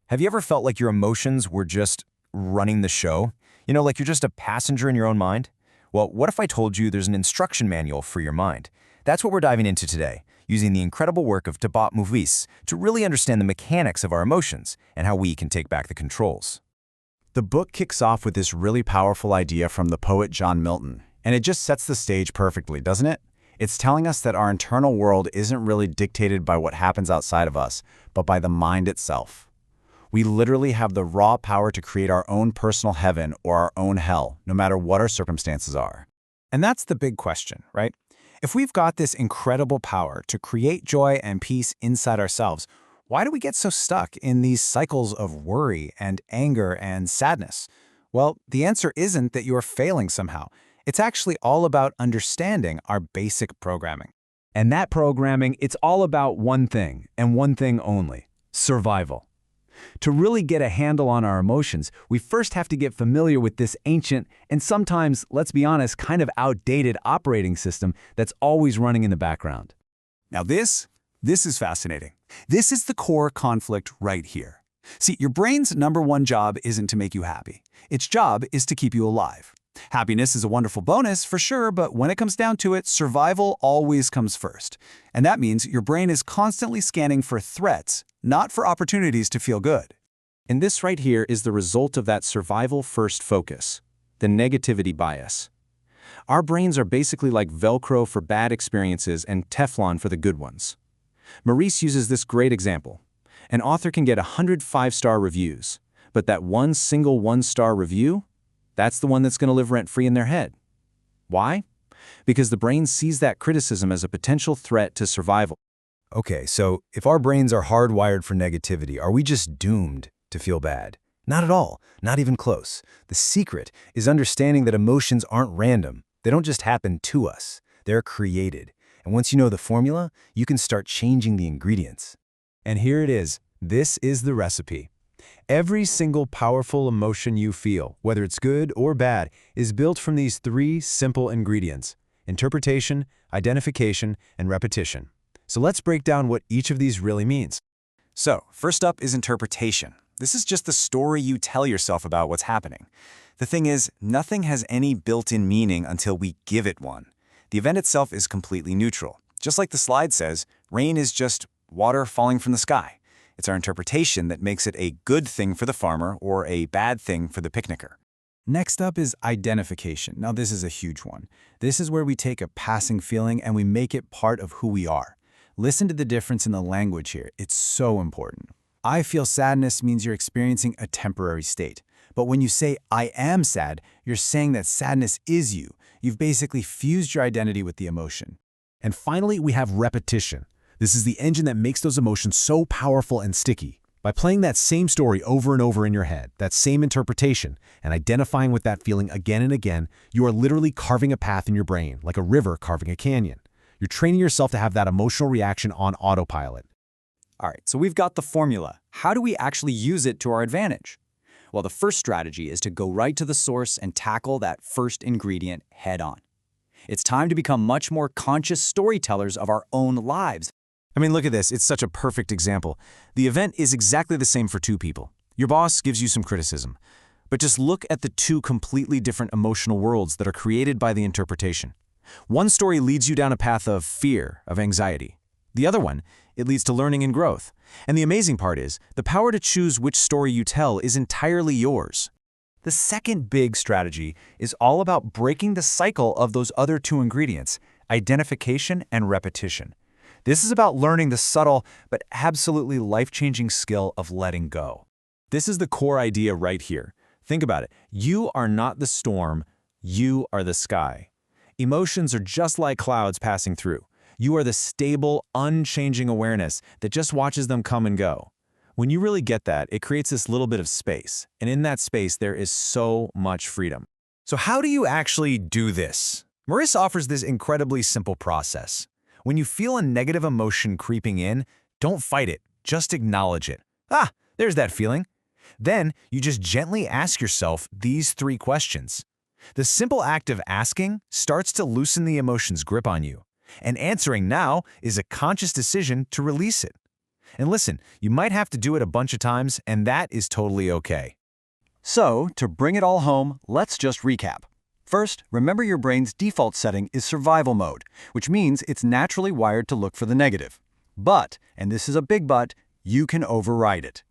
Have you ever felt like your emotions were just running the show? Like you're just a passenger in your own mind? Well, what if I told you there's an instruction manual for your mind? That's what we're diving into today, using the incredible work of Tabat Movies to really understand the mechanics of our emotions and how we can take back the controls. The book kicks off with this really powerful idea from the poet John Milton, and it just sets the stage perfectly, doesn't it? It's telling us that our internal world isn't really dictated by what happens outside of us, but by the mind itself. We literally have the raw power to create our own personal heaven or our own hell, no matter what our circumstances are. And that's the big question, right? If we've got this incredible power to create joy and peace inside ourselves, why do we get so stuck in these cycles of worry and anger and sadness? Well, the answer isn't that you're failing somehow. It's actually all about understanding our basic programming. And that programming, it's all about one thing, and one thing only: survival. To really get a handle on our emotions, we first have to get familiar with this ancient and sometimes, let's be honest, kind of outdated operating system that's always running in the background. Now this is fascinating. This is the core conflict right here. See, your brain's #1 job isn't to make you happy. Its job is to keep you alive. Happiness is a wonderful bonus, for sure, but when it comes down to it, survival always comes first. And that means your brain is constantly scanning for threats, not for opportunities to feel good. And this right here is the result of that survival-first focus, the negativity bias. Our brains are basically like Velcro for bad experiences and Teflon for the good ones. Maurice uses this great example. An author can get 100 5-star reviews, but that one single 1-star review, that's the one that's going to live rent-free in their head. Why? Because the brain sees that criticism as a potential threat to survival. Okay, so if our brains are hardwired for negativity, are we just doomed to feel bad? Not at all, not even close. The secret is understanding that emotions aren't random. They don't just happen to us. They're created. And once you know the formula, you can start changing the ingredients. And here it is. This is the recipe. Every single powerful emotion you feel, whether it's good or bad, is built from these 3 simple ingredients: interpretation, identification, and repetition. So let's break down what each of these really means. So, first up is interpretation. This is just the story you tell yourself about what's happening. The thing is, nothing has any built-in meaning until we give it one. The event itself is completely neutral. Just like the slide says, rain is just water falling from the sky. It's our interpretation that makes it a good thing for the farmer or a bad thing for the picnicker. Next up is identification. Now this is a huge one. This is where we take a passing feeling and we make it part of who we are. Listen to the difference in the language here. It's so important. I feel sadness means you're experiencing a temporary state. But when you say, I am sad, you're saying that sadness is you. You've basically fused your identity with the emotion. And finally, we have repetition. This is the engine that makes those emotions so powerful and sticky. By playing that same story over and over in your head, that same interpretation, and identifying with that feeling again and again, you are literally carving a path in your brain, like a river carving a canyon. You're training yourself to have that emotional reaction on autopilot. All right, so we've got the formula. How do we actually use it to our advantage? Well, the first strategy is to go right to the source and tackle that first ingredient head on. It's time to become much more conscious storytellers of our own lives. I mean, look at this. It's such a perfect example. The event is exactly the same for 2 people. Your boss gives you some criticism. But just look at the 2 completely different emotional worlds that are created by the interpretation. One story leads you down a path of fear, of anxiety. The other one, it leads to learning and growth. And the amazing part is, the power to choose which story you tell is entirely yours. The second big strategy is all about breaking the cycle of those other 2 ingredients, identification and repetition. This is about learning the subtle but absolutely life-changing skill of letting go. This is the core idea right here. Think about it. You are not the storm, you are the sky. Emotions are just like clouds passing through. You are the stable, unchanging awareness that just watches them come and go. When you really get that, it creates this little bit of space. And in that space, there is so much freedom. So how do you actually do this? Maurice offers this incredibly simple process. When you feel a negative emotion creeping in, don't fight it, just acknowledge it. Ah, there's that feeling. Then you just gently ask yourself these 3 questions. The simple act of asking starts to loosen the emotion's grip on you, and answering now is a conscious decision to release it. And listen, you might have to do it a bunch of times, and that is totally okay. So, to bring it all home, let's just recap. First, remember your brain's default setting is survival mode, which means it's naturally wired to look for the negative. But, and this is a big but, you can override it.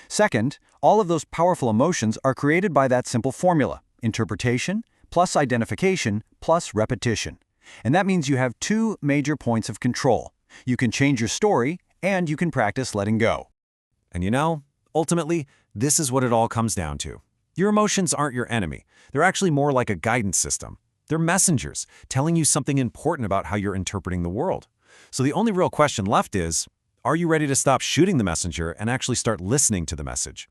Second, all of those powerful emotions are created by that simple formula: interpretation plus identification plus repetition. And that means you have two major points of control. You can change your story, and you can practice letting go. And you know, ultimately, this is what it all comes down to. Your emotions aren't your enemy. They're actually more like a guidance system. They're messengers, telling you something important about how you're interpreting the world. So the only real question left is, are you ready to stop shooting the messenger and actually start listening to the message?